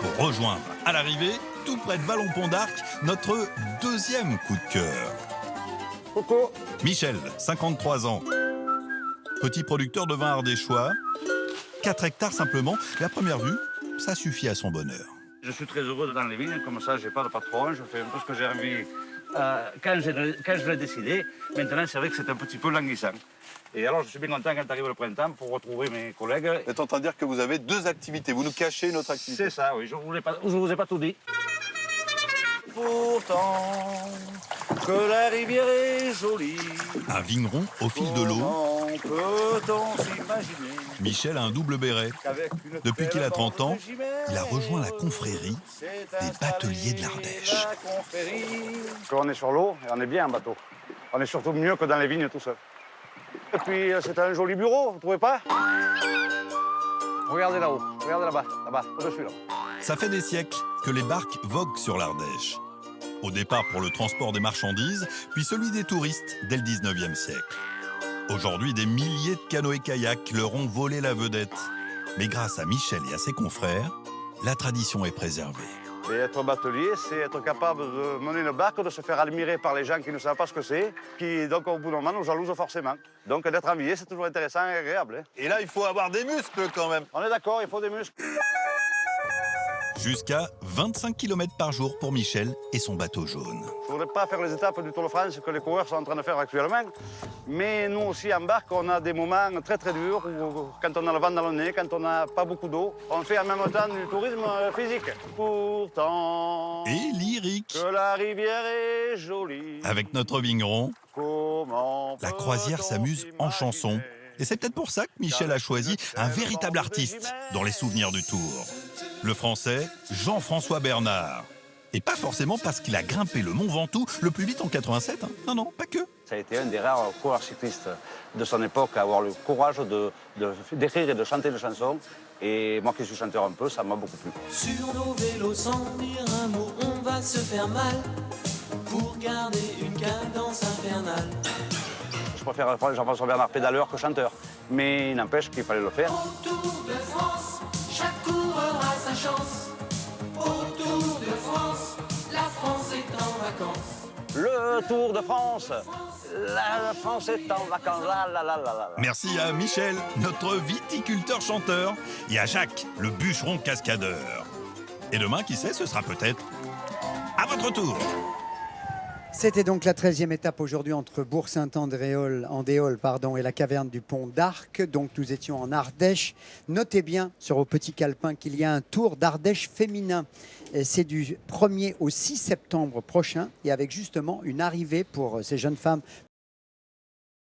pour rejoindre à l'arrivée, tout près de Vallon-Pont d'Arc, notre deuxième coup de cœur. Coucou. Michel, 53 ans. Petit producteur de vin ardéchois. 4 hectares simplement, et à première vue, ça suffit à son bonheur. Je suis très heureux dans les vignes, comme ça, j'ai pas de patron, je fais un peu ce que j'ai envie quand je l'ai décidé. Maintenant, c'est vrai que c'est un petit peu languissant. Et alors, je suis bien content quand arrive le printemps pour retrouver mes collègues. Vous êtes en train de dire que vous avez deux activités. Vous nous cachez notre activité. C'est ça, oui, je vous ai pas tout dit. Pourtant, que la rivière est jolie. Un vigneron au fil de l'eau. Comment peut-on s'imaginer Michel a un double béret. qu'avec une Depuis qu'il a telle 30 ans, bande jumelles, il a rejoint la confrérie s'est des bateliers de l'Ardèche. la confrérie. Quand on est sur l'eau, on est bien en bateau. On est surtout mieux que dans les vignes tout seul. Et puis c'est un joli bureau, vous trouvez pas? Regardez là-haut, regardez là-bas, là-bas, au-dessus là. Ça fait des siècles que les barques voguent sur l'Ardèche. Au départ pour le transport des marchandises, puis celui des touristes dès le 19e siècle. Aujourd'hui, des milliers de canoës-kayaks leur ont volé la vedette. Mais grâce à Michel et à ses confrères, la tradition est préservée. Et être batelier, c'est être capable de mener une barque, de se faire admirer par les gens qui ne savent pas ce que c'est, qui donc au bout d'un moment nous jalousent forcément. Donc d'être envié, c'est toujours intéressant et agréable. Hein. Et là, il faut avoir des muscles quand même. On est d'accord, il faut des muscles. Jusqu'à 25 km par jour pour Michel et son bateau jaune. Je ne voudrais pas faire les étapes du Tour de France que les coureurs sont en train de faire actuellement. Mais nous aussi, en barque, on a des moments très très durs où, quand on a le vent dans le nez, quand on n'a pas beaucoup d'eau, on fait en même temps du tourisme physique. Pourtant, Et lyrique. que la rivière est jolie. Avec notre vigneron, Comment la croisière s'amuse en chanson. Et c'est peut-être pour ça que Michel a choisi un véritable artiste dans les souvenirs du Tour. Le Français, Jean-François Bernard. Et pas forcément parce qu'il a grimpé le Mont Ventoux le plus vite en 87. Hein. Non, non, pas que. Ça a été un des rares coureurs cyclistes de son époque à avoir le courage d'écrire et de chanter des chansons. Et moi qui suis chanteur un peu, ça m'a beaucoup plu. Sur nos vélos, sans dire un mot, on va se faire mal pour garder une cadence infernale. Je préfère Jean-François Bernard pédaleur que chanteur. Mais il n'empêche qu'il fallait le faire. Au Tour de France, chaque coureur a sa chance. Au Tour de France, la France est en vacances. Le Tour de France, la France est en vacances. La. Merci à Michel, notre viticulteur-chanteur, et à Jacques, le bûcheron cascadeur. Et demain, qui sait, ce sera peut-être à votre tour. C'était donc la 13e étape aujourd'hui entre Bourg-Saint-Andéol et la caverne du Pont d'Arc. Donc nous étions en Ardèche. Notez bien sur vos petits calepins qu'il y a un tour d'Ardèche féminin. C'est du 1er au 6 septembre prochain et avec justement une arrivée pour ces jeunes femmes